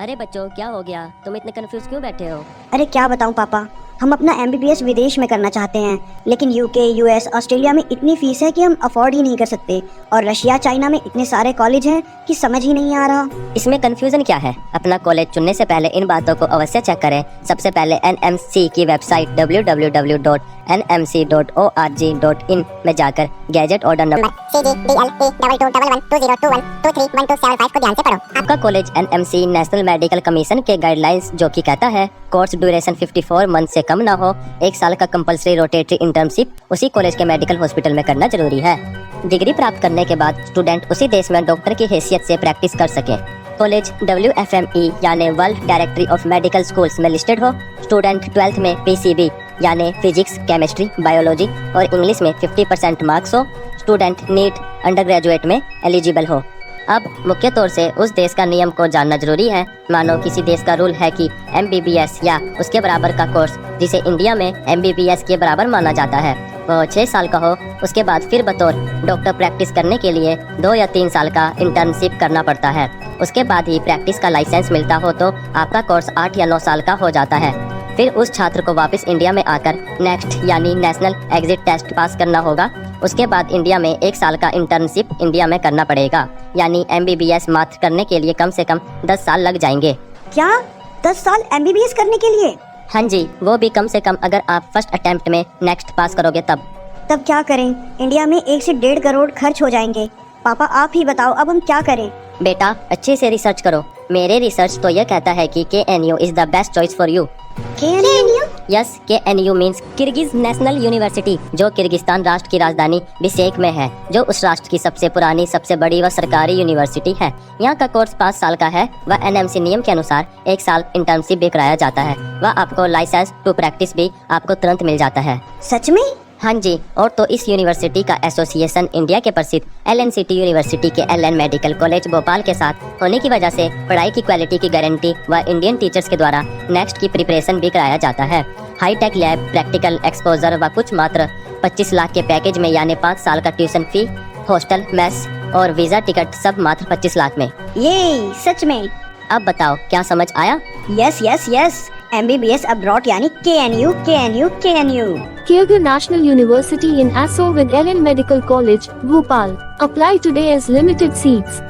अरे बच्चों, क्या हो गया? तुम इतने कंफ्यूज क्यों बैठे हो? अरे क्या बताऊं पापा, हम अपना एमबीबीएस विदेश में करना चाहते हैं, लेकिन यूके, यूएस, ऑस्ट्रेलिया में इतनी फीस है कि हम अफोर्ड ही नहीं कर सकते। और रशिया, चाइना में इतने सारे कॉलेज हैं कि समझ ही नहीं आ रहा। इसमें कंफ्यूजन क्या है? अपना कॉलेज चुनने से पहले इन बातों को अवश्य चेक करें। सबसे पहले एनएमसी की वेबसाइट www.nmc.org.in में जाकर गैजेट ऑर्डर नंबर CGBLA22112021231275 को ध्यान से पढ़ो। आपका college NMC national medical commission के गाइडलाइंस जो कि कहता है कोर्स ड्यूरेशन 54 मंथ से कम ना हो, 1 साल का कंपलसरी रोटेटरी इंटर्नशिप उसी कॉलेज के मेडिकल हॉस्पिटल में करना जरूरी है। डिग्री प्राप्त करने के बाद स्टूडेंट उसी देश में डॉक्टर की हैसियत से प्रैक्टिस कर सके। कॉलेज WFME यानी world directory of medical schools में लिस्टेड हो। स्टूडेंट 12th में PCB यानी फिजिक्स, केमिस्ट्री, बायोलॉजी और इंग्लिश में 50% मार्क्स हो। स्टूडेंट नीट अंडर ग्रेजुएट में एलिजिबल हो। अब मुख्य तौर से उस देश का नियम को जानना जरूरी है। मानो किसी देश का रूल है कि MBBS या उसके बराबर का कोर्स, जिसे इंडिया में MBBS के बराबर माना जाता है, वो 6 साल का हो। उसके बाद फिर बतौर डॉक्टर प्रैक्टिस करने के लिए 2 या 3 साल का इंटर्नशिप करना पड़ता है। उसके बाद ही प्रैक्टिस का लाइसेंस मिलता हो तो आपका कोर्स 8 या 9 साल का हो जाता है। फिर उस छात्र को वापस इंडिया में आकर नेक्स्ट यानी नेशनल एग्जिट टेस्ट पास करना होगा। उसके बाद इंडिया में 1 साल का इंटर्नशिप इंडिया में करना पड़ेगा, यानी MBBS मात्र करने के लिए कम से कम 10 साल लग जाएंगे। क्या 10 साल एमबीबीएस करने के लिए? हाँ जी, वो भी कम से कम अगर आप फर्स्ट अटेम्प्ट में नेक्स्ट पास करोगे तब। तब क्या करें? इंडिया में 1 से 1.5 करोड़ खर्च हो जाएंगे। पापा आप ही बताओ, अब हम क्या करें? बेटा अच्छे से रिसर्च करो। मेरे रिसर्च तो यह कहता है कि KNU is the best choice for you. KNU? Yes, KNU means Kyrgyz national university, जो किर्गिस्तान राष्ट्र की राजधानी बिशकेक में है, जो उस राष्ट्र की सबसे पुरानी, सबसे बड़ी व सरकारी यूनिवर्सिटी है। यहाँ का कोर्स 5 साल का है व NMC नियम के अनुसार 1 साल इंटर्नशिप भी कराया जाता है व आपको लाइसेंस टू प्रैक्टिस भी आपको तुरंत मिल जाता है। सच में? हाँ जी, और तो इस यूनिवर्सिटी का एसोसिएशन इंडिया के प्रसिद्ध LNCT यूनिवर्सिटी के LN मेडिकल कॉलेज भोपाल के साथ होने की वजह से पढ़ाई की क्वालिटी की गारंटी व इंडियन टीचर्स के द्वारा नेक्स्ट की प्रिपरेशन भी कराया जाता है। हाईटेक लैब, प्रैक्टिकल एक्सपोजर व कुछ मात्र 25 लाख के पैकेज में, यानी 5 साल का ट्यूशन फी, हॉस्टल, मेस और वीजा टिकट सब मात्र 25 लाख में। ये सच में? अब बताओ, क्या समझ आया? Yes yes yes, MBBS abroad यानी KNU KNU KNU। Kyrgyz National University in Asso with LN Medical College, Bhopal. Apply today as limited seats.